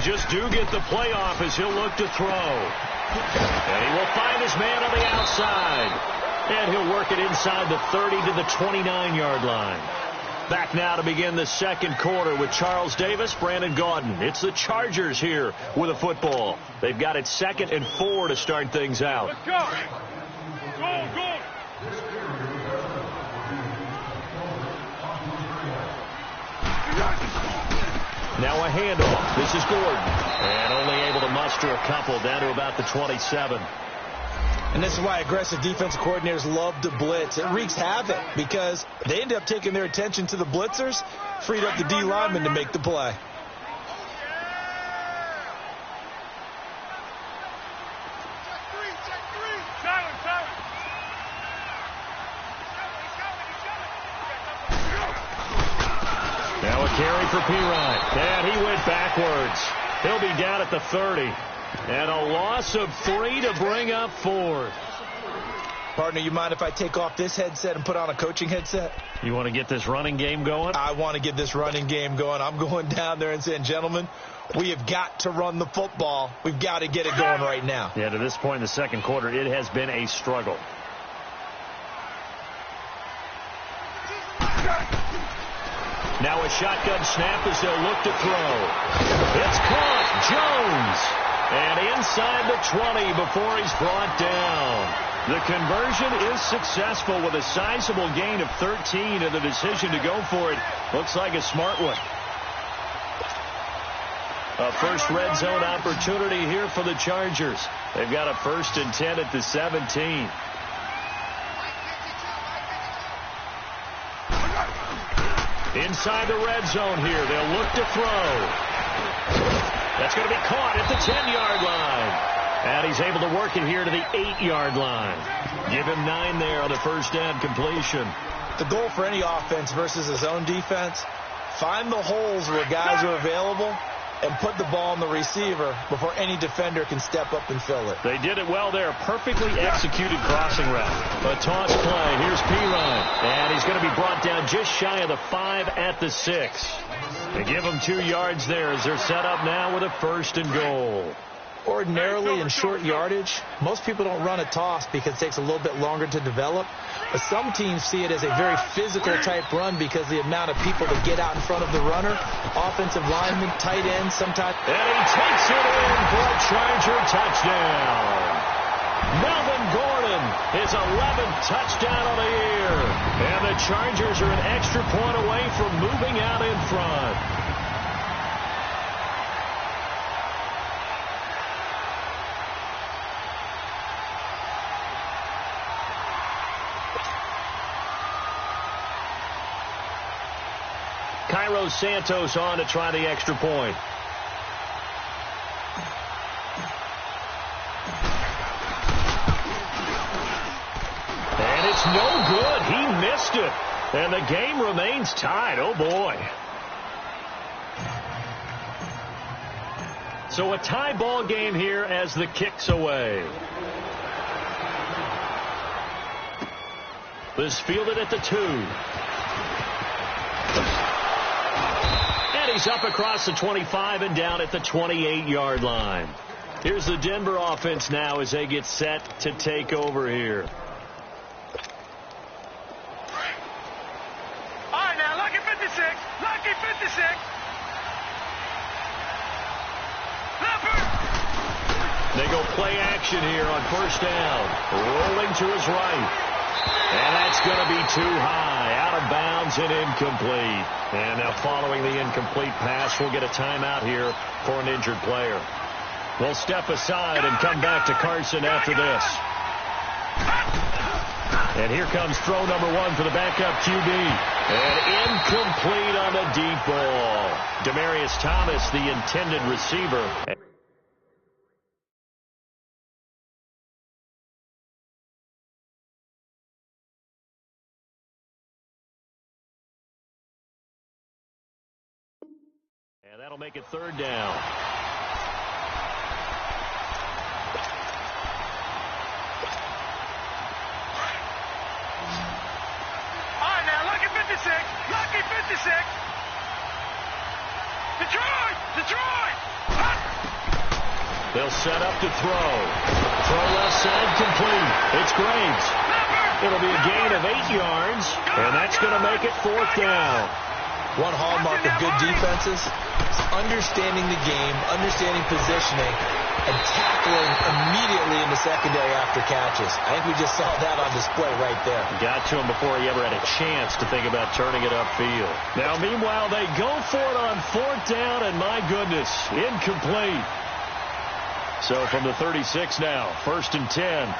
just do get the playoff as he'll look to throw. And he will find his man on the outside. And he'll work it inside the 30 to the 29-yard line. Back now to begin the second quarter with Charles Davis, Brandon Gaudin. It's the Chargers here with a football. They've got it 2nd and 4 to start things out. Let's go. Go. Now a handoff. This is Gordon. And only able to muster a couple down to about the 27. And this is why aggressive defensive coordinators love to blitz. It wreaks havoc because they end up taking their attention to the blitzers, freed up the D lineman to make the play. Now a carry for Pirine. And he went backwards. He'll be down at the 30. And a loss of 3 to bring up 4th. Partner, you mind if I take off this headset and put on a coaching headset? You want to get this running game going? I want to get this running game going. I'm going down there and saying, gentlemen, we have got to run the football. We've got to get it going right now. Yeah, to this point in the second quarter, it has been a struggle. Now a shotgun snap as they'll look to throw. It's caught. Jones. And inside the 20 before he's brought down. The conversion is successful with a sizable gain of 13, and the decision to go for it looks like a smart one. A first red zone opportunity here for the Chargers. They've got a 1st and 10 at the 17. Inside the red zone here. They'll look to throw. That's going to be caught at the 10-yard line. And he's able to work it here to the 8-yard line. Give him 9 there on the first down completion. The goal for any offense versus his own defense, find the holes where guys are available and put the ball on the receiver before any defender can step up and fill it. They did it well there. Perfectly executed crossing route. A toss play. Here's Pirine. And he's going to be brought down just shy of the 5 at the 6. They give him 2 yards there as they're set up now with a 1st and goal. Ordinarily in short yardage, most people don't run a toss because it takes a little bit longer to develop. But some teams see it as a very physical type run because the amount of people that get out in front of the runner, offensive linemen, tight ends, sometimes. And he takes it in for a Charger touchdown. Melvin Gordon, his 11th touchdown of the year. And the Chargers are an extra point away from moving out in front. Cairo Santos on to try the extra point. And it's no good. He missed it. And the game remains tied. Oh, boy. So a tie ball game here as the kick's away. This fielded at the 2. And he's up across the 25 and down at the 28-yard line. Here's the Denver offense now as they get set to take over here. All right, now, lucky 56. Lucky 56. They go play action here on first down. Rolling to his right. And that's going to be too high. Out of bounds and incomplete. And now following the incomplete pass, we'll get a timeout here for an injured player. We'll step aside and come back to Carson after this. And here comes throw number 1 for the backup QB. And incomplete on the deep ball. Demaryius Thomas, the intended receiver. And that'll make it third down. All right, now, lucky 56. Lucky 56. Detroit! Detroit! They'll set up to throw. Throw left side complete. It's Graves. It'll be a gain of 8 yards, and that's going to make it 4th down. One hallmark of good defenses is understanding the game, understanding positioning, and tackling immediately in the secondary after catches. I think we just saw that on display right there. Got to him before he ever had a chance to think about turning it upfield. Now, meanwhile, they go for it on 4th down, and my goodness, incomplete. So from the 36 now, 1st and 10.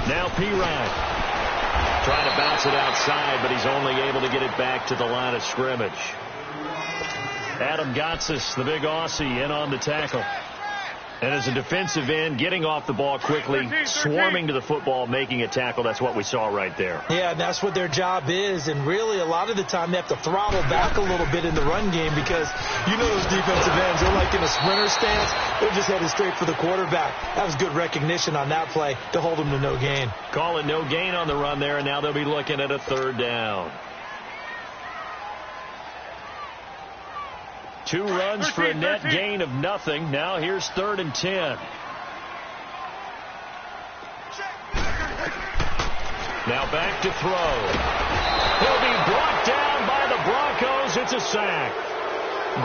Now P-Ryan trying to bounce it outside, but he's only able to get it back to the line of scrimmage. Adam Gotsis, the big Aussie, in on the tackle. And as a defensive end, getting off the ball quickly, swarming to the football, making a tackle, that's what we saw right there. Yeah, and that's what their job is. And really, a lot of the time, they have to throttle back a little bit in the run game because you know those defensive ends, they're like in a sprinter stance. They're just headed straight for the quarterback. That was good recognition on that play to hold them to no gain. Call it no gain on the run there, and now they'll be looking at a 3rd down. 2 runs for a net gain of nothing. Now here's 3rd and 10. Now back to throw. He'll be brought down by the Broncos. It's a sack.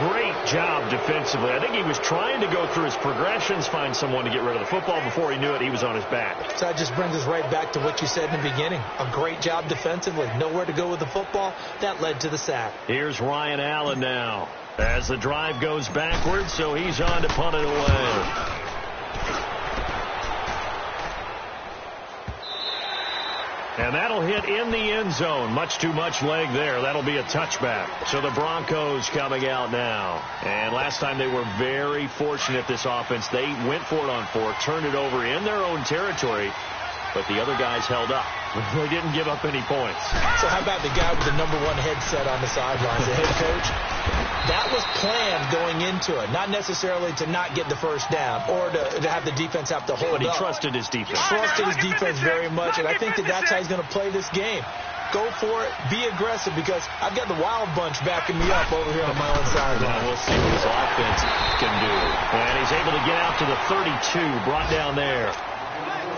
Great job defensively. I think he was trying to go through his progressions, find someone to get rid of the football. Before he knew it, he was on his back. So that just brings us right back to what you said in the beginning. A great job defensively. Nowhere to go with the football. That led to the sack. Here's Ryan Allen now. As the drive goes backwards, so he's on to punt it away. And that'll hit in the end zone. Much too much leg there. That'll be a touchback. So the Broncos coming out now. And last time they were very fortunate, this offense. They went for it on 4, turned it over in their own territory, but the other guys held up. They didn't give up any points. So how about the guy with the #1 headset on the sidelines, the head coach? That was planned going into it, not necessarily to not get the first down or to have the defense have to hold up. But he trusted his defense. Trusted his defense very much, and I think that's how he's going to play this game. Go for it, be aggressive, because I've got the wild bunch backing me up over here on my own sideline. Now we'll see what his offense can do. And he's able to get out to the 32, brought down there.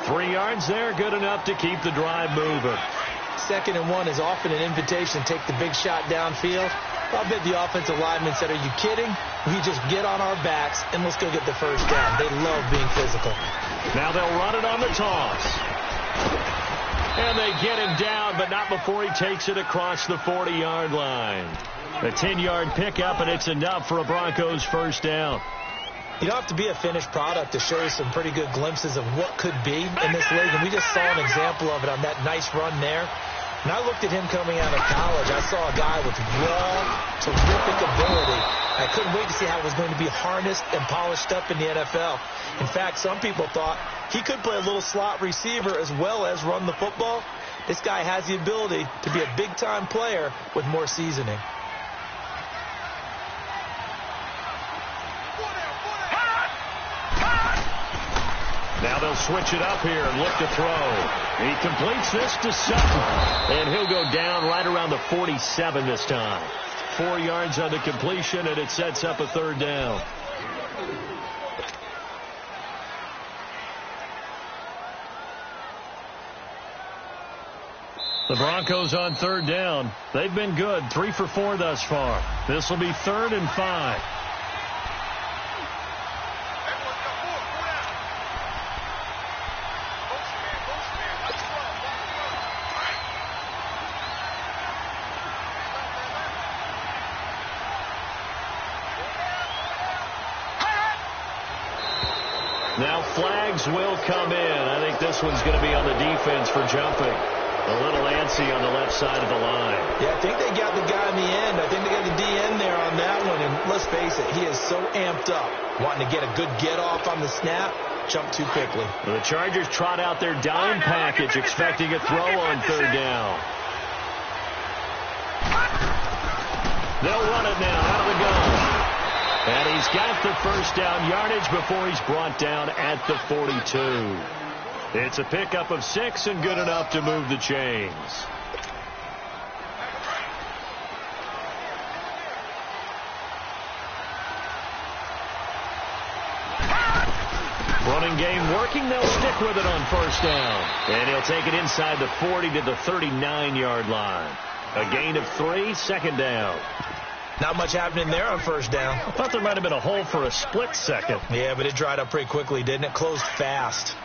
3 yards there, good enough to keep the drive moving. 2nd and 1 is often an invitation to take the big shot downfield. I bet the offensive lineman said, are you kidding? We just get on our backs and let's go get the first down. They love being physical. Now they'll run it on the toss. And they get him down, but not before he takes it across the 40-yard line. A 10-yard pickup, and it's enough for a Broncos first down. You don't have to be a finished product to show you some pretty good glimpses of what could be in this league, and we just saw an example of it on that nice run there. When I looked at him coming out of college, I saw a guy with raw, terrific ability. I couldn't wait to see how it was going to be harnessed and polished up in the NFL. In fact, some people thought he could play a little slot receiver as well as run the football. This guy has the ability to be a big-time player with more seasoning. Now they'll switch it up here and look to throw. He completes this to Sutton, and he'll go down right around the 47 this time. 4 yards on the completion, and it sets up a 3rd down. The Broncos on 3rd down. They've been good, 3 for 4 thus far. This will be 3rd and 5. Now flags will come in. I think this one's going to be on the defense for jumping. A little antsy on the left side of the line. Yeah, I think they got the guy in the end. I think they got the DN there on that one. And let's face it, he is so amped up, wanting to get a good get-off on the snap, jump too quickly. Well, the Chargers trot out their dime package, expecting a throw on 3rd down. They'll run it now out of the gun. And he's got the first down yardage before he's brought down at the 42. It's a pickup of 6 and good enough to move the chains. Running game working. They'll stick with it on first down. And he'll take it inside the 40 to the 39-yard line. A gain of 3, second down. Not much happening there on first down. I thought there might have been a hole for a split second. Yeah, but it dried up pretty quickly, didn't it? Closed fast.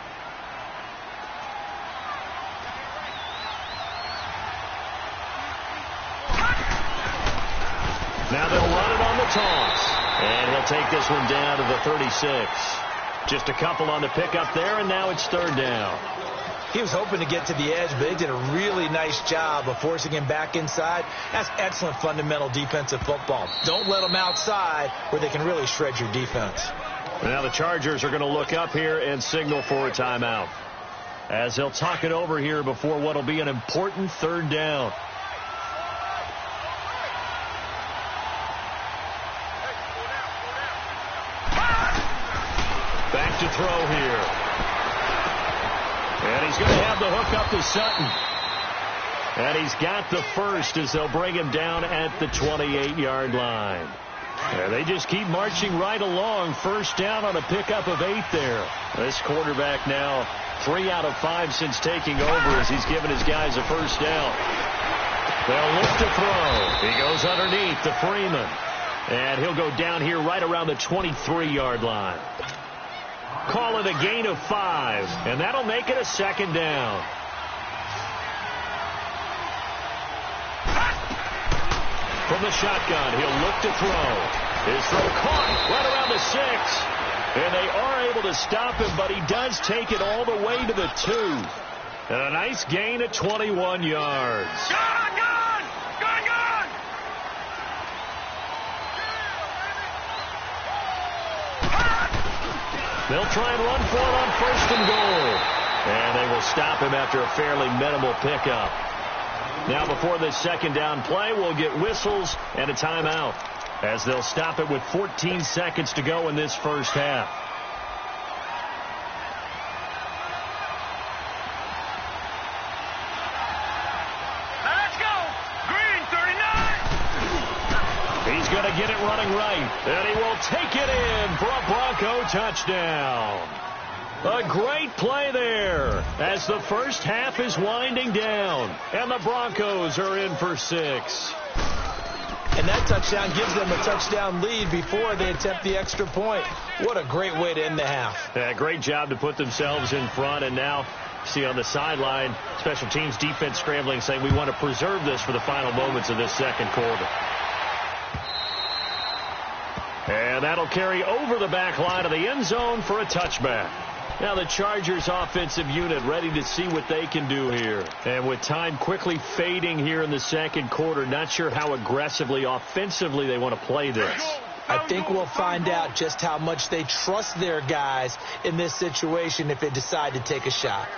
Now they'll run it on the toss. And he'll take this one down to the 36. Just a couple on the pickup there, and now it's third down. He was hoping to get to the edge, but they did a really nice job of forcing him back inside. That's excellent fundamental defensive football. Don't let them outside where they can really shred your defense. Now the Chargers are going to look up here and signal for a timeout, as they'll talk it over here before what will be an important third down. Back to throw here. And he's going to have the hook up to Sutton. And he's got the first as they'll bring him down at the 28-yard line. And they just keep marching right along. First down on a pickup of 8 there. This quarterback now 3 out of 5 since taking over as he's given his guys a first down. They'll look to throw. He goes underneath to Freeman. And he'll go down here right around the 23-yard line. Call it a gain of 5, and that'll make it a second down. From the shotgun, he'll look to throw. His throw caught right around the 6. And they are able to stop him, but he does take it all the way to the 2. And a nice gain of 21 yards. Gone! They'll try and run for it on first and goal. And they will stop him after a fairly minimal pickup. Now before this second down play, we'll get whistles and a timeout, as they'll stop it with 14 seconds to go in this first half. Let's go! Green, 39! He's going to get it running right, and he will take it in for a Bronco touchdown. A great play there as the first half is winding down, and the Broncos are in for 6. And that touchdown gives them a touchdown lead before they attempt the extra point. What a great way to end the half. Yeah, great job to put themselves in front, and now see on the sideline, special teams defense scrambling, saying we want to preserve this for the final moments of this second quarter. And that'll carry over the back line of the end zone for a touchback. Now the Chargers offensive unit ready to see what they can do here. And with time quickly fading here in the second quarter, not sure how aggressively, offensively they want to play this. I think we'll find out just how much they trust their guys in this situation if they decide to take a shot.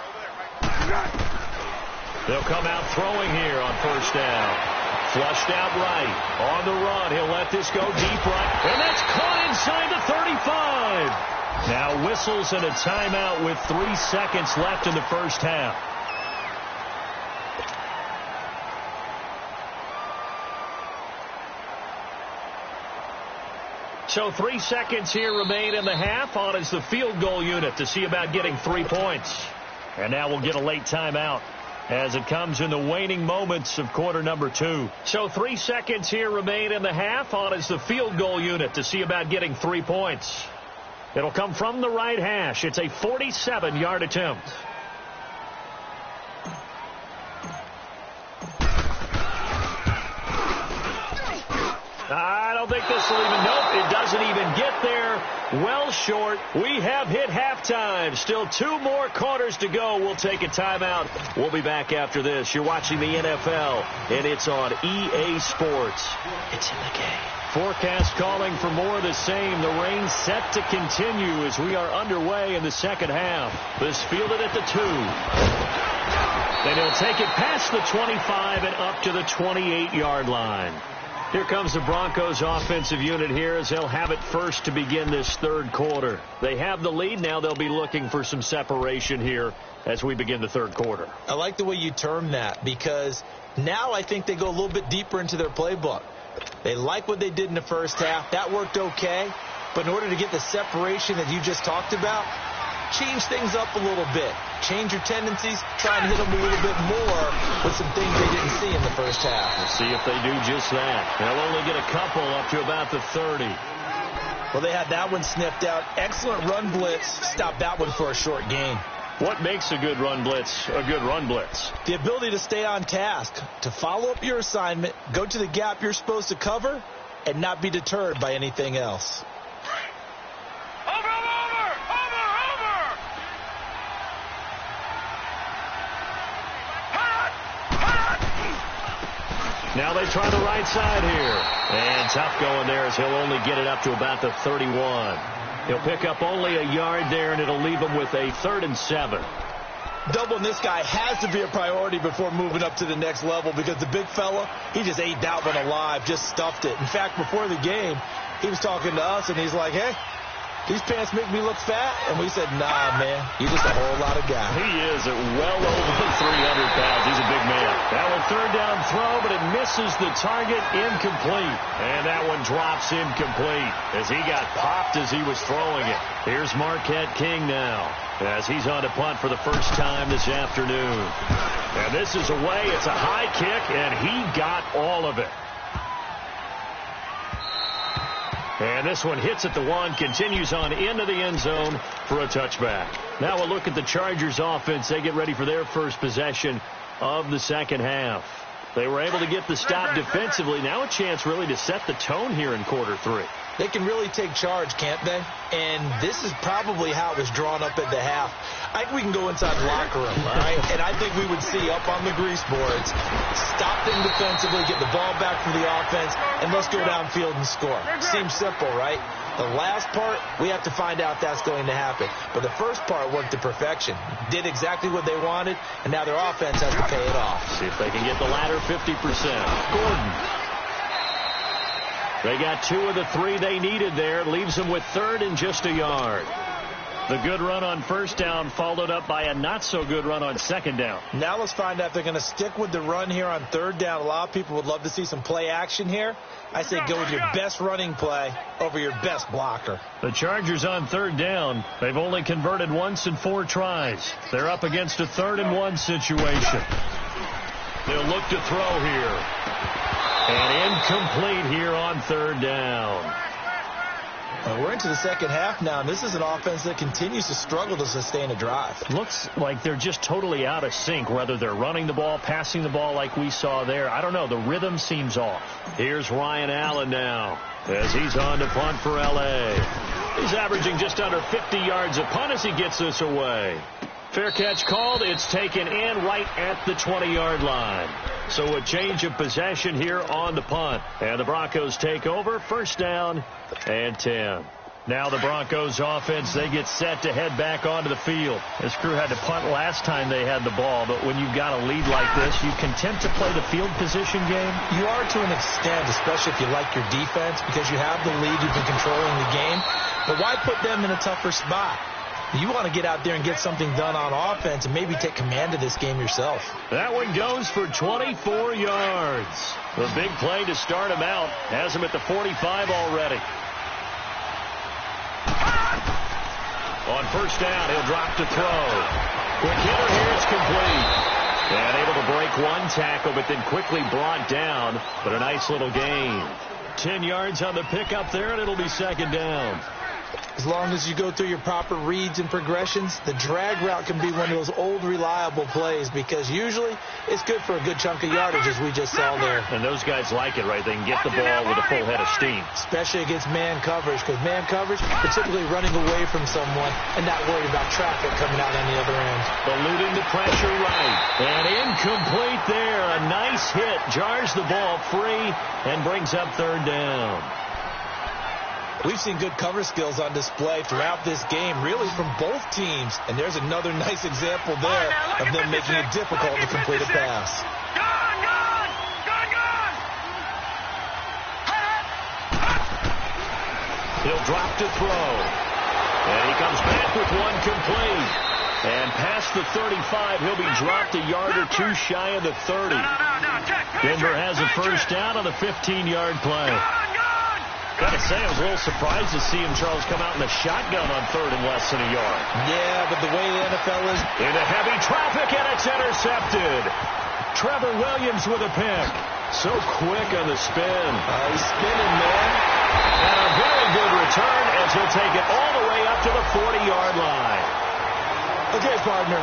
They'll come out throwing here on first down. Flushed out right. On the run, he'll let this go deep right. And that's caught inside the 35. Now whistles and a timeout with 3 seconds left in the first half. So 3 seconds here remain in the half. On is the field goal unit to see about getting 3 points. And now we'll get a late timeout as it comes in the waning moments of quarter number 2. So 3 seconds here remain in the half. On is the field goal unit to see about getting 3 points. It'll come from the right hash. It's a 47-yard attempt. I don't think this will even, nope, it doesn't even get there. Well short. We have hit halftime. Still 2 more quarters to go. We'll take a timeout. We'll be back after this. You're watching the NFL, and it's on EA Sports. It's in the game. Forecast calling for more of the same. The rain set to continue as we are underway in the second half. This fielded at the 2. And he'll take it past the 25 and up to the 28-yard line. Here comes the Broncos offensive unit here as they'll have it first to begin this third quarter. They have the lead. Now they'll be looking for some separation here as we begin the third quarter. I like the way you term that, because now I think they go a little bit deeper into their playbook. They like what they did in the first half. That worked okay. But in order to get the separation that you just talked about, change things up a little bit. Change your tendencies. Try and hit them a little bit more with some things they didn't see in the first half. We'll see if they do just that. They'll only get a couple up to about the 30. Well, they had that one sniffed out. Excellent run blitz. Stopped that one for a short gain. What makes a good run blitz a good run blitz? The ability to stay on task, to follow up your assignment, go to the gap you're supposed to cover, and not be deterred by anything else. Now they try the right side here. And tough going there as he'll only get it up to about the 31. He'll pick up only a yard there, and it'll leave him with a 3rd and 7. Doubling this guy has to be a priority before moving up to the next level because the big fella, he just ate that one alive, just stuffed it. In fact, before the game, he was talking to us, and he's like, hey, these pants make me look fat. And we said, nah, man, you're just a whole lot of guy. He is at well over 300 pounds. He's a big man. That one 3rd down throw, but it misses the target, incomplete. And that one drops incomplete as he got popped as he was throwing it. Here's Marquette King now as he's on to punt for the first time this afternoon. And this is away. It's a high kick, and he got all of it. And this one hits at the 1, continues on into the end zone for a touchback. Now we'll look at the Chargers offense. They get ready for their first possession of the second half. They were able to get the stop defensively. Now a chance really to set the tone here in quarter 3. They can really take charge, can't they? And this is probably how it was drawn up at the half. I think we can go inside the locker room, all right? And I think we would see up on the grease boards, stop them defensively, get the ball back for the offense, and let's go downfield and score. Seems simple, right? The last part, we have to find out that's going to happen. But the first part worked to perfection. Did exactly what they wanted, and now their offense has to pay it off. See if they can get the latter 50%. Gordon. They got 2 of the 3 they needed there. Leaves them with 3rd and just a yard. The good run on first down followed up by a not-so-good run on second down. Now let's find out if they're going to stick with the run here on 3rd down. A lot of people would love to see some play action here. I say go with your best running play over your best blocker. The Chargers on 3rd down. They've only converted once in 4 tries. They're up against a 3rd and 1 situation. They'll look to throw here. And incomplete here on 3rd down. We're into the second half now, and this is an offense that continues to struggle to sustain a drive. Looks like they're just totally out of sync, whether they're running the ball, passing the ball like we saw there. I don't know. The rhythm seems off. Here's Ryan Allen now as he's on to punt for L.A. He's averaging just under 50 yards a punt as he gets this away. Fair catch called. It's taken in right at the 20-yard line. So a change of possession here on the punt. And the Broncos take over. First down and 10. Now the Broncos offense, they get set to head back onto the field. This crew had to punt last time they had the ball, but when you've got a lead like this, you can tempt to play the field position game. You are to an extent, especially if you like your defense, because you have the lead, you've been controlling the game. But why put them in a tougher spot? You want to get out there and get something done on offense and maybe take command of this game yourself. That one goes for 24 yards. The big play to start him out has him at the 45 already. On first down, he'll drop to throw. Quick hitter here, it's complete. And able to break one tackle, but then quickly brought down. But a nice little gain. 10 yards on the pickup there, and it'll be second down. As long as you go through your proper reads and progressions, the drag route can be one of those old reliable plays because usually it's good for a good chunk of yardage as we just saw there. And those guys like it, right? They can get the ball with a full head of steam. Especially against man coverage, because man coverage, they're typically running away from someone and not worried about traffic coming out on the other end. Eluding the pressure right. And incomplete there. A nice hit. Jars the ball free and brings up third down. We've seen good cover skills on display throughout this game, really from both teams. And there's another nice example there of them making it difficult to complete a pass. He'll drop to throw. And he comes back with one complete. And past the 35, he'll be dropped a yard or two shy of the 30. Denver has a first down on the 15-yard play. Gotta say, I was a little surprised to see him, Charles, come out in the shotgun on third and less than a yard. Yeah, but the way the NFL is... Into heavy traffic, and it's intercepted. Trevor Williams with a pick. So quick on the spin. He's spinning, man. And a very good return as he'll take it all the way up to the 40-yard line. Okay, partner,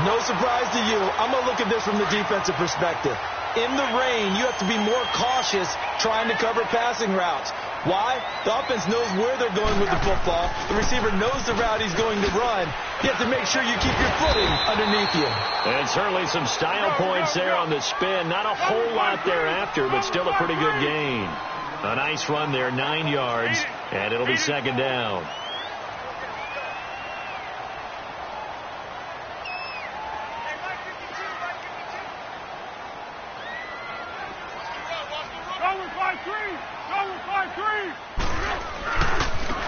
no surprise to you. I'm going to look at this from the defensive perspective. In the rain, you have to be more cautious trying to cover passing routes. Why? The offense knows where they're going with the football. The receiver knows the route he's going to run. You have to make sure you keep your footing underneath you. And certainly some style points there on the spin. Not a whole lot thereafter, but still a pretty good gain. A nice run there, 9 yards, and it'll be second down.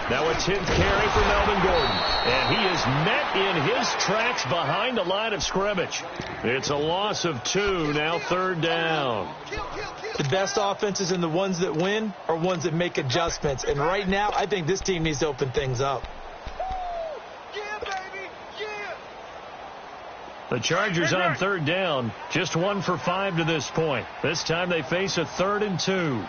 Now a 10th carry for Melvin Gordon. And he is met in his tracks behind the line of scrimmage. It's a loss of 2, now third down. The best offenses and the ones that win are ones that make adjustments. And right now, I think this team needs to open things up. The Chargers on third down, just 1 for 5 to this point. This time they face a 3rd and 2.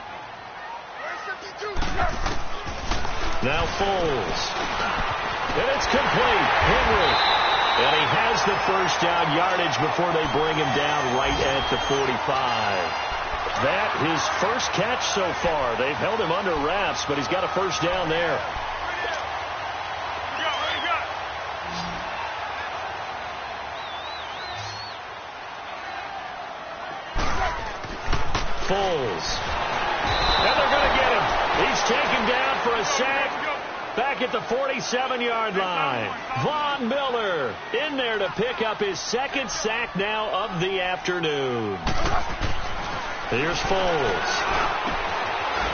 Now Foles. And it's complete. Henry. And he has the first down yardage before they bring him down right at the 45. That his first catch so far. They've held him under wraps, but he's got a first down there. Foles. And they're going to get him. He's taken down for a sack back at the 47-yard line. Von Miller in there to pick up his second sack now of the afternoon. Here's Foles.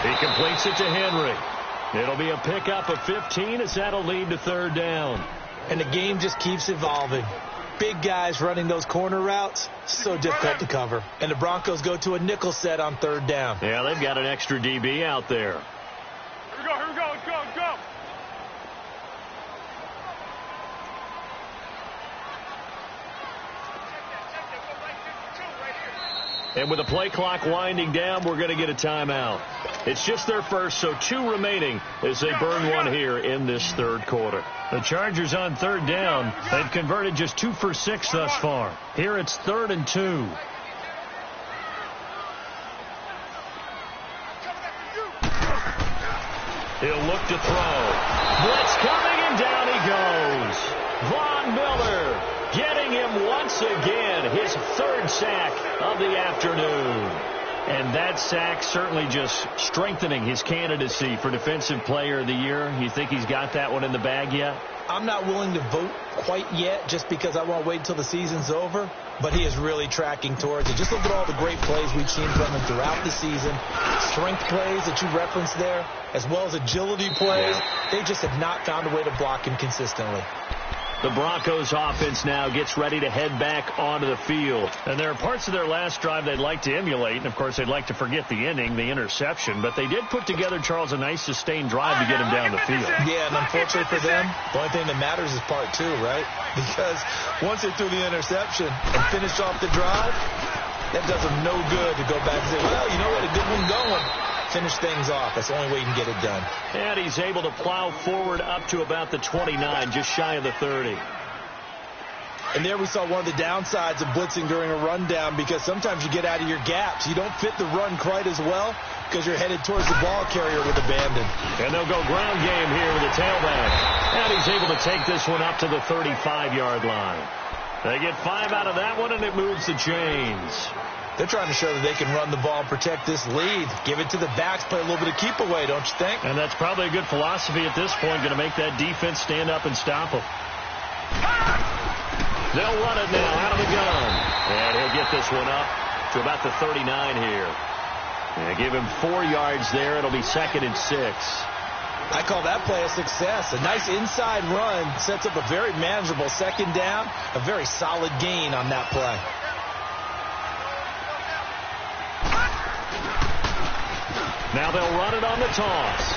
He completes it to Henry. It'll be a pickup of 15 as that'll lead to third down. And the game just keeps evolving. Big guys running those corner routes, so difficult to cover. And the Broncos go to a nickel set on third down. Yeah, they've got an extra DB out there. Here we go, let's go. And with the play clock winding down, we're going to get a timeout. It's just their first, so 2 remaining as they burn one here in this third quarter. The Chargers on third down. They've converted just 2 for 6 thus far. Here it's 3rd and 2. He'll look to throw. Blitz coming, and down he goes. Von Miller getting him once again, his 3rd sack of the afternoon. And that sack certainly just strengthening his candidacy for Defensive Player of the Year. You think he's got that one in the bag yet? I'm not willing to vote quite yet just because I want to wait until the season's over. But he is really tracking towards it. Just look at all the great plays we've seen from him throughout the season. Strength plays that you referenced there, as well as agility plays. They just have not found a way to block him consistently. The Broncos offense now gets ready to head back onto the field. And there are parts of their last drive they'd like to emulate. And, of course, they'd like to forget the inning, the interception. But they did put together, Charles, a nice sustained drive to get him down the field. Yeah, and unfortunately for them, the only thing that matters is part 2, right? Because once they threw the interception and finished off the drive, that does them no good to go back and say, well, you know what, a good one going. Finish things off. That's the only way you can get it done. And he's able to plow forward up to about the 29, just shy of the 30. And there we saw one of the downsides of blitzing during a rundown, because sometimes you get out of your gaps. You don't fit the run quite as well because you're headed towards the ball carrier with abandon. And they'll go ground game here with the tailback. And he's able to take this one up to the 35-yard line. They get 5 out of that one, and it moves the chains. They're trying to show that they can run the ball and protect this lead. Give it to the backs, play a little bit of keep away, don't you think? And that's probably a good philosophy at this point, going to make that defense stand up and stop them. They'll run it now out of the gun. And he'll get this one up to about the 39 here. And give him 4 yards there. It'll be 2nd and 6. I call that play a success. A nice inside run sets up a very manageable 2nd down. A very solid gain on that play. Now they'll run it on the toss.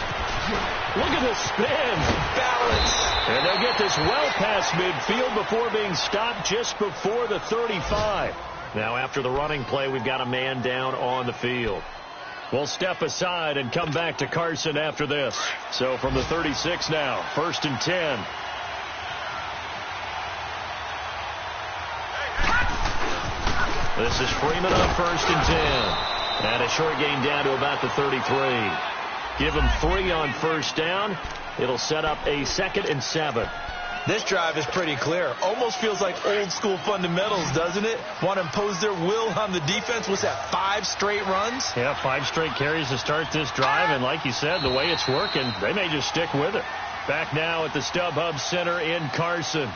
Look at the spin. Balance. And they'll get this well past midfield before being stopped just before the 35. Now after the running play, we've got a man down on the field. We'll step aside and come back to Carson after this. So from the 36 now, 1st and 10. This is Freeman on 1st and 10. And a short gain down to about the 33. Give him 3 on 1st down. It'll set up a 2nd and 7. This drive is pretty clear. Almost feels like old school fundamentals, doesn't it? Want to impose their will on the defense. What's that, 5 straight runs? Yeah, 5 straight carries to start this drive. And like you said, the way it's working, they may just stick with it. Back now at the StubHub Center in Carson.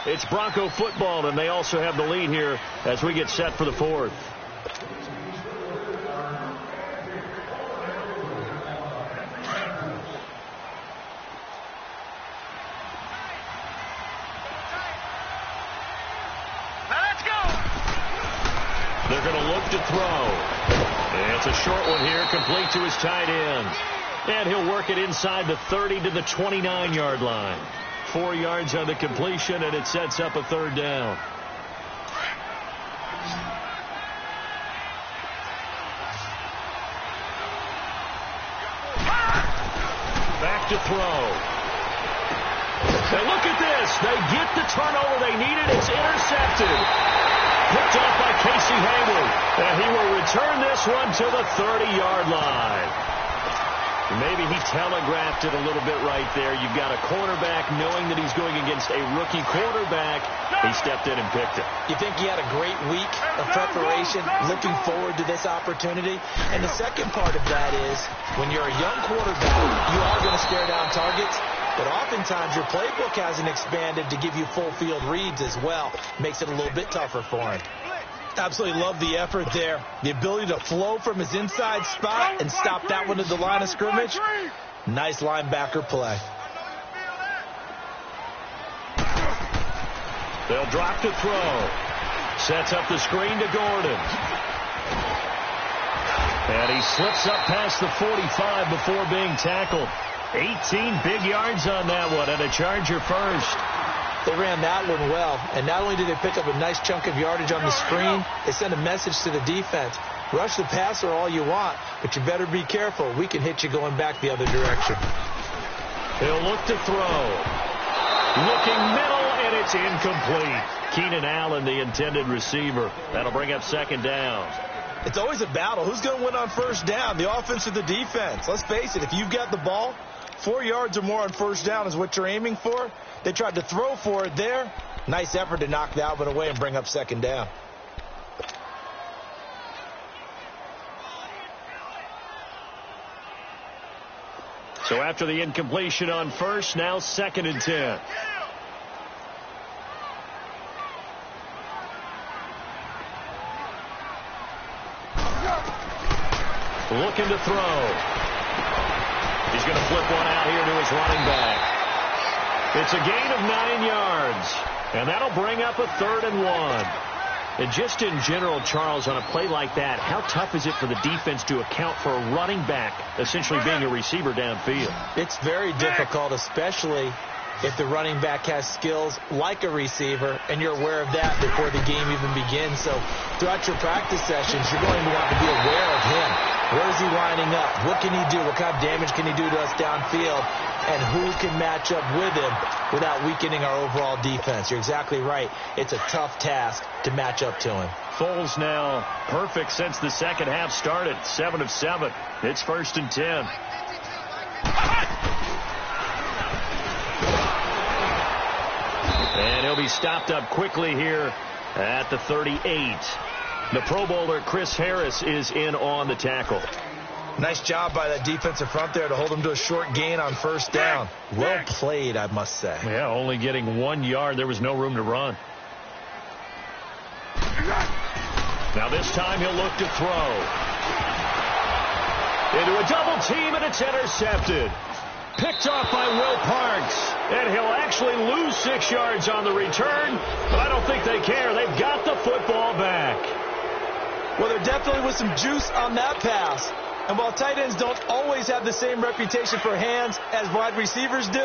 It's Bronco football, and they also have the lead here as we get set for the 4th. They're going to look to throw. And it's a short one here, complete to his tight end. And he'll work it inside the 30 to the 29-yard line. 4 yards on the completion, and it sets up a 3rd down. Back to throw. And look at this. They get the turnover they needed. It's intercepted. Picked off by Casey Hayward. And he will return this one to the 30-yard line. Maybe he telegraphed it a little bit right there. You've got a cornerback knowing that he's going against a rookie quarterback. He stepped in and picked it. You think he had a great week of preparation, looking forward to this opportunity? And the second part of that is, when you're a young quarterback, you are going to stare down targets. But oftentimes your playbook hasn't expanded to give you full field reads as well. Makes it a little bit tougher for him. Absolutely love the effort there. The ability to flow from his inside spot and stop that one at the line of scrimmage. Nice linebacker play. They'll drop to throw. Sets up the screen to Gordon. And he slips up past the 45 before being tackled. 18 big yards on that one, and a Charger first. They ran that one well, and not only did they pick up a nice chunk of yardage on the screen, they sent a message to the defense. Rush the passer all you want, but you better be careful. We can hit you going back the other direction. He'll look to throw. Looking middle, and it's incomplete. Keenan Allen, the intended receiver. That'll bring up 2nd down. It's always a battle. Who's going to win on 1st down, the offense or the defense? Let's face it, if you've got the ball, 4 yards or more on 1st down is what you're aiming for. They tried to throw for it there. Nice effort to knock that one away and bring up 2nd down. So after the incompletion on 1st, now 2nd and 10. Looking to throw. He's going to flip one out here to his running back. It's a gain of 9 yards, and that'll bring up a 3rd and 1. And just in general, Charles, on a play like that, how tough is it for the defense to account for a running back essentially being a receiver downfield? It's very difficult, especially if the running back has skills like a receiver, and you're aware of that before the game even begins. So throughout your practice sessions, you're going to want to be aware of him. Where is he lining up? What can he do? What kind of damage can he do to us downfield? And who can match up with him without weakening our overall defense? You're exactly right. It's a tough task to match up to him. Foles now perfect since the second half started. 7 of 7. It's 1st and 10. And he'll be stopped up quickly here at the 38. The Pro Bowler Chris Harris is in on the tackle. Nice job by that defensive front there to hold him to a short gain on 1st down. Well played, I must say. Yeah, only getting 1 yard. There was no room to run. Now this time he'll look to throw. Into a double team, and it's intercepted. Picked off by Will Parks. And he'll actually lose 6 yards on the return, but I don't think they care. They've got the football back. Well, there definitely was some juice on that pass. And while tight ends don't always have the same reputation for hands as wide receivers do,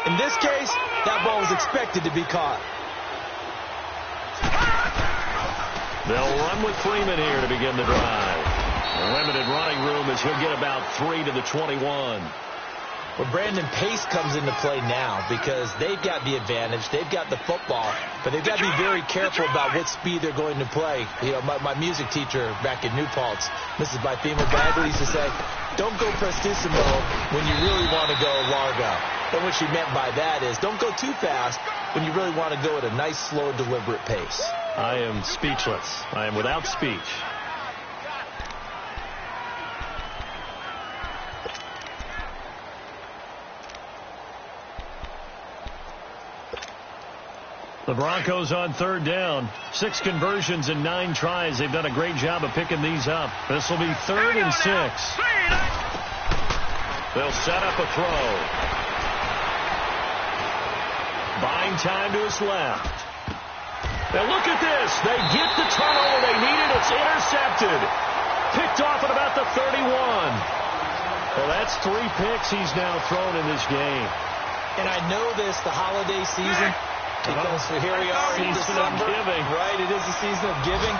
in this case, that ball was expected to be caught. They'll run with Freeman here to begin the drive. A limited running room as he'll get about 3 to the 21. Well, Brandon, pace comes into play now because they've got the advantage. They've got the football, but they've got to be very careful about what speed they're going to play. You know, my music teacher back in New Paltz, Mrs. Byfema Bagley, used to say, don't go prestissimo when you really want to go largo. And what she meant by that is don't go too fast when you really want to go at a nice, slow, deliberate pace. I am speechless. I am without speech. The Broncos on third down. 6 conversions and 9 tries. They've done a great job of picking these up. This will be 3rd and 6. They'll set up a throw. Buying time to his left. Now look at this. They get the turnover they needed. It's intercepted. Picked off at about the 31. Well, that's 3 picks he's now thrown in this game. And I know this, the holiday season, because here we are in December, right? It is the season of giving.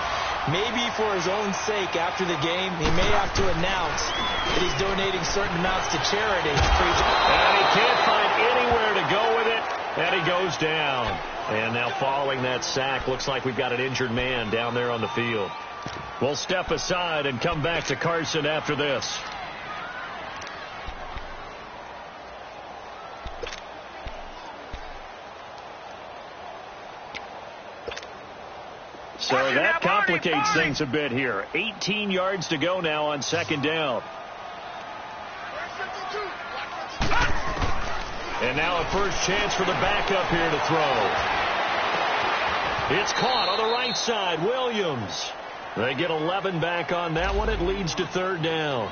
Maybe for his own sake, after the game, he may have to announce that he's donating certain amounts to charity. And he can't find anywhere to go with it, and he goes down. And now following that sack, looks like we've got an injured man down there on the field. We'll step aside and come back to Carson after this. So that complicates things a bit here. 18 yards to go now on second down. And now a first chance for the backup here to throw. It's caught on the right side. Williams. They get 11 back on that one. It leads to third down.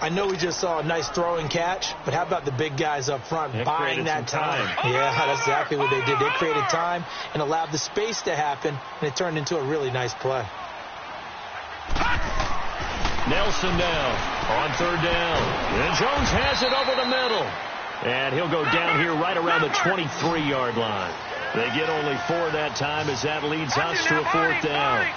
I know we just saw a nice throwing catch, but how about the big guys up front buying that time? Yeah, that's exactly what they did. They created time and allowed the space to happen, and it turned into a really nice play. Nelson now on third down. And Jones has it over the middle. And he'll go down here right around the 23-yard line. They get only 4 that time as that leads us to a fourth down.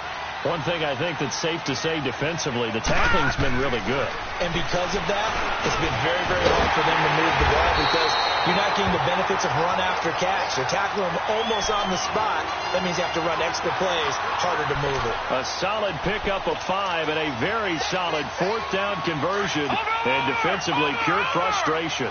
One thing I think that's safe to say defensively, the tackling's been really good. And because of that, it's been very, very hard for them to move the ball because you're not getting the benefits of run after catch. They're tackling them almost on the spot. That means you have to run extra plays, harder to move it. A solid pickup of 5 and a very solid fourth down conversion. And defensively, pure frustration.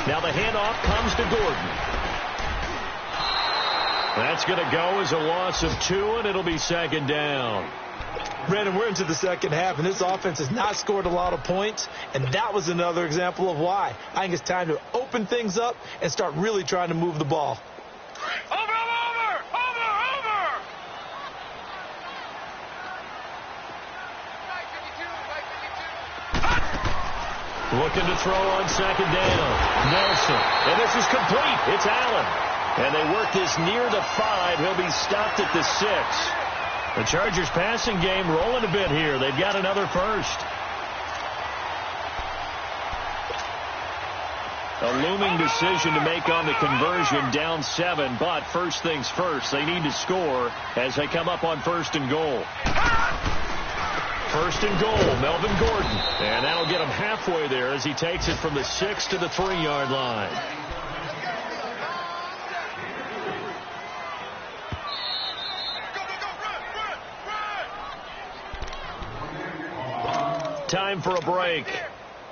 Now the handoff comes to Gordon. That's going to go as a loss of 2, and it'll be second down. Brandon, we're into the second half, and this offense has not scored a lot of points, and that was another example of why. I think it's time to open things up and start really trying to move the ball. Looking to throw on second down. Nelson. And this is complete. It's Allen. And they work this near the 5. He'll be stopped at the 6. The Chargers passing game rolling a bit here. They've got another first. A looming decision to make on the conversion, down 7. But first things first, they need to score as they come up on first and goal. First and goal, Melvin Gordon. And that'll get him halfway there as he takes it from the 6 to the 3-yard line. Time for a break.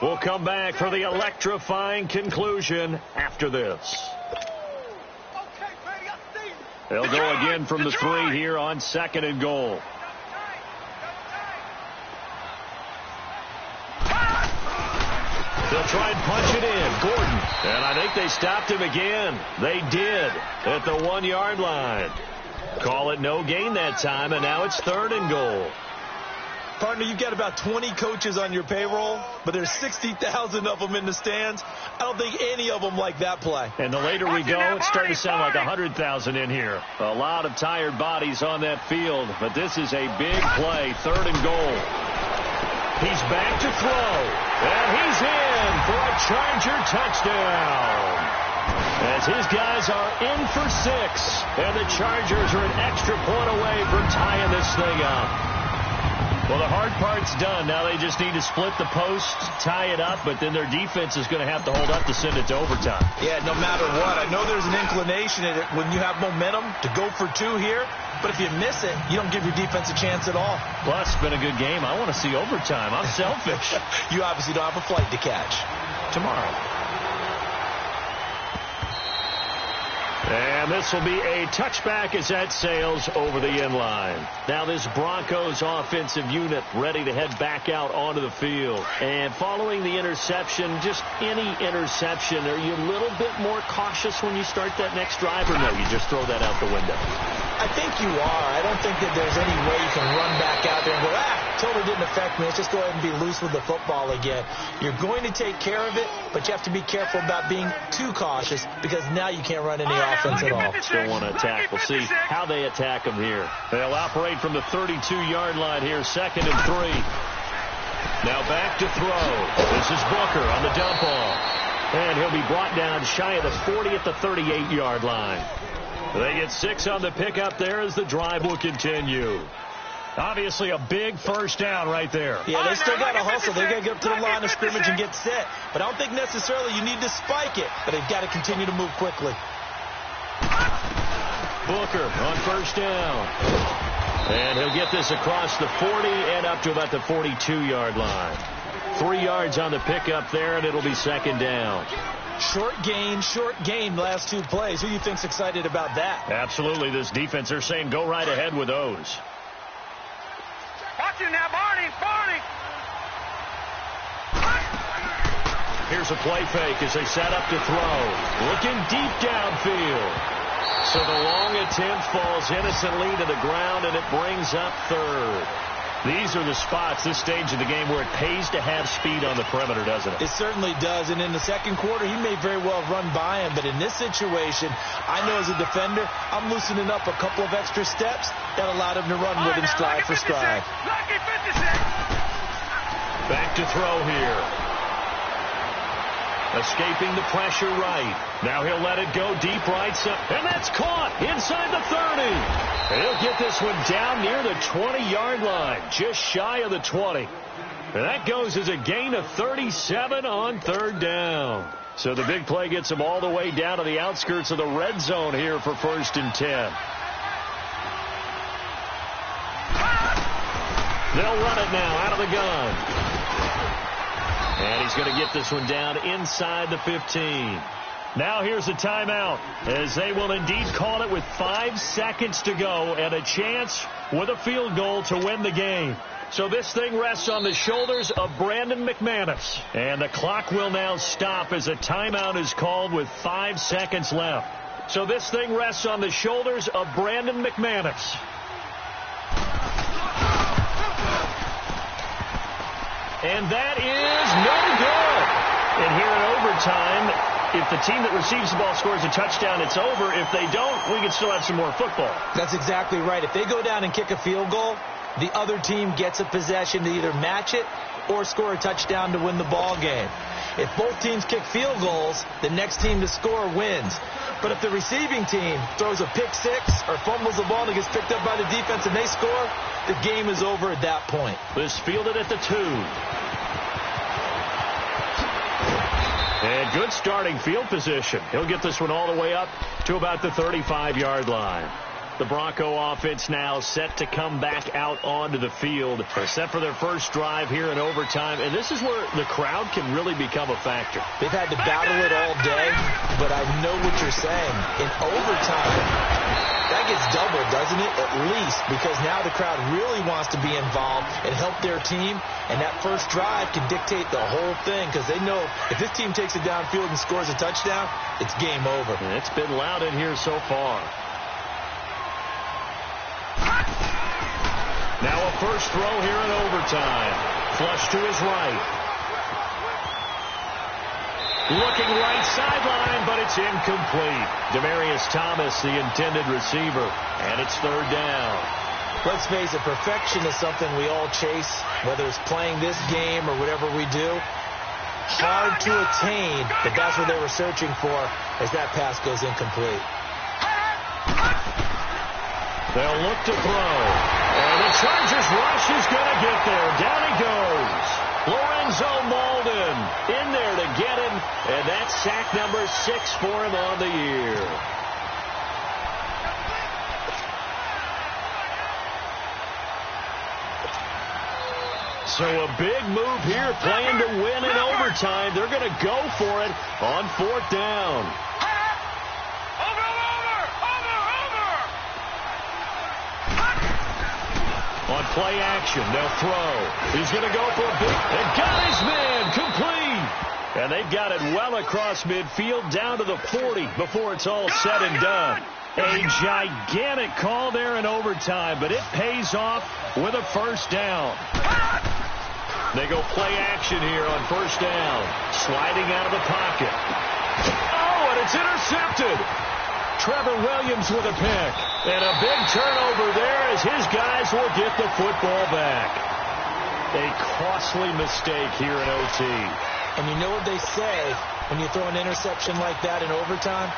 We'll come back for the electrifying conclusion after this. They'll go again from the 3 here on second and goal. They'll try and punch it in. Gordon. And I think they stopped him again. They did at the 1-yard line. Call it no gain that time, and now it's third and goal. Partner, you've got about 20 coaches on your payroll, but there's 60,000 of them in the stands. I don't think any of them like that play. And the later we go, it's starting to sound like 100,000 in here. A lot of tired bodies on that field, but this is a big play, 3rd and goal. He's back to throw, and he's in for a Charger touchdown. As his guys are in for 6, and the Chargers are an extra point away from tying this thing up. Well, the hard part's done. Now they just need to split the post, tie it up, but then their defense is going to have to hold up to send it to overtime. Yeah, no matter what. I know there's an inclination in it when you have momentum to go for 2 here, but if you miss it, you don't give your defense a chance at all. Plus, it's been a good game. I want to see overtime. I'm selfish. You obviously don't have a flight to catch. Tomorrow. And this will be a touchback as that sails over the end line. Now this Broncos offensive unit ready to head back out onto the field. And following the interception, just any interception, are you a little bit more cautious when you start that next drive, or no, you just throw that out the window? I think you are. I don't think that there's any way you can run back out there and go, totally didn't affect me. Let's just go ahead and be loose with the football again. You're going to take care of it, but you have to be careful about being too cautious because now you can't run any offense at all. Still want to attack. We'll see how they attack them here. They'll operate from the 32-yard line here, 2nd and 3. Now back to throw. This is Booker on the dump off. And he'll be brought down shy of the 40 at the 38-yard line. They get 6 on the pickup there as the drive will continue. Obviously a big first down right there. Yeah, they still got to hustle. They've got to get up to the line of scrimmage and get set. But I don't think necessarily you need to spike it, but they've got to continue to move quickly. Booker on first down. And he'll get this across the 40 and up to about the 42-yard line. 3 yards on the pickup there, and it'll be 2nd down. Short gain last 2 plays. Who do you think's excited about that? Absolutely. This defense, they're saying go right ahead with those. Watch him now, Barney. Here's a play fake as they set up to throw. Looking deep downfield. So the long attempt falls innocently to the ground, and it brings up 3rd. These are the spots, this stage of the game, where it pays to have speed on the perimeter, doesn't it? It certainly does. And in the second quarter, he may very well run by him. But in this situation, I know as a defender, I'm loosening up a couple of extra steps that allowed him to run with him stride for stride. Back to throw here. Escaping the pressure right. Now he'll let it go deep right side. And that's caught inside the 30. And he'll get this one down near the 20-yard line, just shy of the 20. And that goes as a gain of 37 on 3rd down. So the big play gets him all the way down to the outskirts of the red zone here for 1st and 10. They'll run it now out of the gun. And he's going to get this one down inside the 15. Now here's a timeout as they will indeed call it with 5 seconds to go and a chance with a field goal to win the game. So this thing rests on the shoulders of Brandon McManus. And the clock will now stop as a timeout is called with 5 seconds left. So this thing rests on the shoulders of Brandon McManus. And that is no good. And here in overtime, if the team that receives the ball scores a touchdown, it's over. If they don't, we can still have some more football. That's exactly right. If they go down and kick a field goal, the other team gets a possession to either match it or score a touchdown to win the ball game. If both teams kick field goals, the next team to score wins. But if the receiving team throws a pick six or fumbles the ball and it gets picked up by the defense and they score, the game is over at that point. This fielded at the 2. And good starting field position. He'll get this one all the way up to about the 35-yard line. The Bronco offense now set to come back out onto the field, set for their first drive here in overtime. And this is where the crowd can really become a factor. They've had to battle it all day, but I know what you're saying. In overtime, that gets doubled, doesn't it? At least, because now the crowd really wants to be involved and help their team. And that first drive can dictate the whole thing because they know if this team takes it downfield and scores a touchdown, it's game over. And it's been loud in here so far. Now a first throw here in overtime. Flush to his right. Looking right sideline, but it's incomplete. Demaryius Thomas, the intended receiver, and it's third down. Let's face it, perfection is something we all chase, whether it's playing this game or whatever we do. Hard to attain, but that's what they were searching for as that pass goes incomplete. They'll look to throw. And the Chargers rush is going to get there. Down he goes. Lorenzo Malden in there to get him. And that's sack number 6 for him on the year. So a big move here, playing to win in overtime. They're going to go for it on fourth down. On play action, they'll throw. He's going to go for a big, and got his man, complete. And they've got it well across midfield, down to the 40 before it's all said and done. A gigantic call there in overtime, but it pays off with a first down. They go play action here on first down. Sliding out of the pocket. Oh, and it's intercepted. Trevor Williams with a pick. And a big turnover there as his guys will get the football back. A costly mistake here in OT. And you know what they say, when you throw an interception like that in overtime,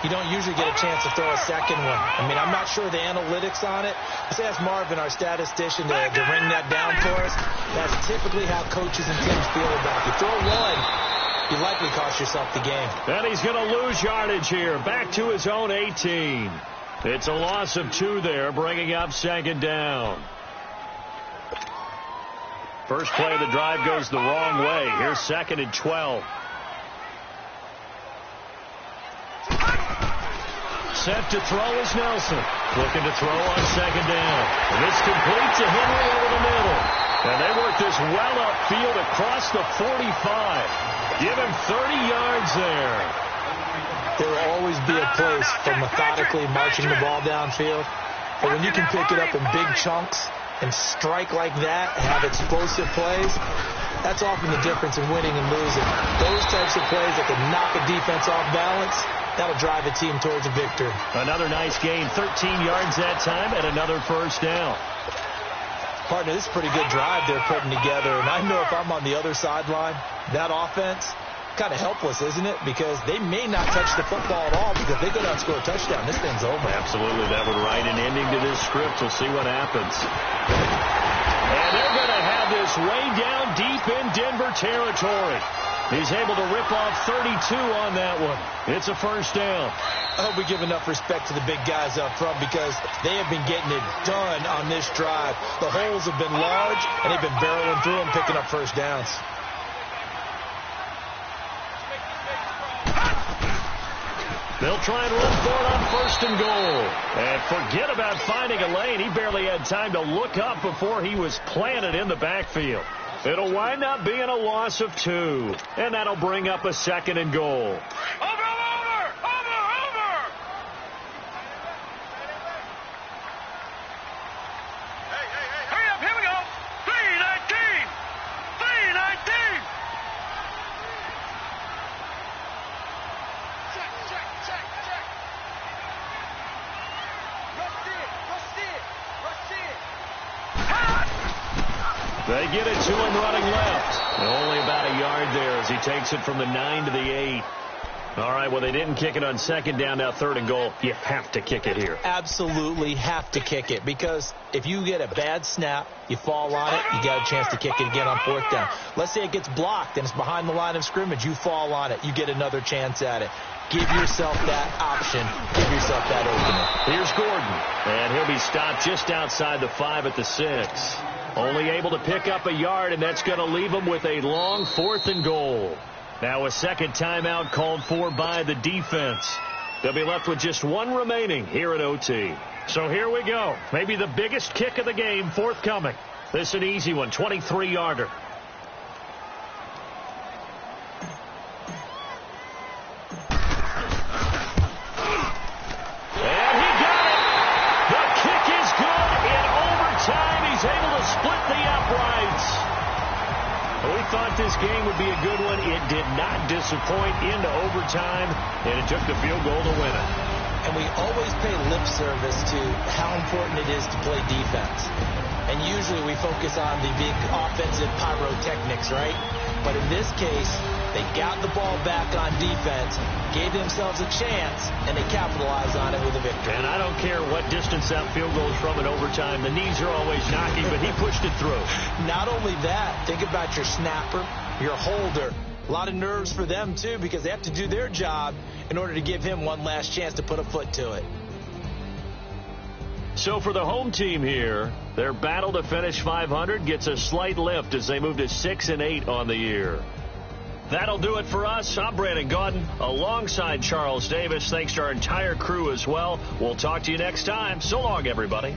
you don't usually get a chance to throw a second one. I mean, I'm not sure the analytics on it. Let's ask Marvin, our statistician, to ring that down for us. That's typically how coaches and teams feel about it. You throw one, you likely cost yourself the game. And he's going to lose yardage here. Back to his own 18. It's a loss of 2 there, bringing up second down. First play of the drive goes the wrong way. Here's second and 12. Set to throw is Nelson. Looking to throw on second down. And it's complete to Henry over the middle. And they work this well upfield across the 45. Give him 30 yards there. There will always be a place for methodically marching the ball downfield. But when you can pick it up in big chunks and strike like that, have explosive plays, that's often the difference in winning and losing. Those types of plays that can knock a defense off balance, that'll drive a team towards a victory. Another nice gain, 13 yards that time, and another first down. Partner, this is a pretty good drive they're putting together, and I know if I'm on the other sideline, that offense, kind of helpless, isn't it? Because they may not touch the football at all, because if they go down and score a touchdown, this thing's over. Absolutely, that would write an ending to this script. We'll see what happens. And they're going to have this way down deep in Denver territory. He's able to rip off 32 on that one. It's a first down. I hope we give enough respect to the big guys up front because they have been getting it done on this drive. The holes have been large, and they've been barreling through them, picking up first downs. They'll try and run for it on first and goal. And forget about finding a lane. He barely had time to look up before he was planted in the backfield. It'll wind up being a loss of 2. And that'll bring up a second and goal. Over! Hurry up, here we go! 3:19! Check. Rush it! They get it to him running left. Only about a yard there as he takes it from the 9 to the 8. All right, well, they didn't kick it on second down, now third and goal. You have to kick it here. Absolutely have to kick it because if you get a bad snap, you fall on it, you got a chance to kick it again on fourth down. Let's say it gets blocked and it's behind the line of scrimmage. You fall on it, you get another chance at it. Give yourself that option. Give yourself that opening. Here's Gordon, and he'll be stopped just outside the 5 at the 6. Only able to pick up a yard, and that's going to leave him with a long fourth and goal. Now a second timeout called for by the defense. They'll be left with just one remaining here at OT. So here we go. Maybe the biggest kick of the game forthcoming. This is an easy one, 23-yarder. We thought this game would be a good one. It did not disappoint into overtime, and it took the field goal to win it. And we always pay lip service to how important it is to play defense. And usually we focus on the big offensive pyrotechnics, right? But in this case, they got the ball back on defense, gave themselves a chance, and they capitalized on it with a victory. And I don't care what distance that field goes from in overtime. The knees are always knocking, but he pushed it through. Not only that, think about your snapper, your holder. A lot of nerves for them, too, because they have to do their job in order to give him one last chance to put a foot to it. So for the home team here, their battle to finish 500 gets a slight lift as they move to 6-8 on the year. That'll do it for us. I'm Brandon Gaudin alongside Charles Davis. Thanks to our entire crew as well. We'll talk to you next time. So long, everybody.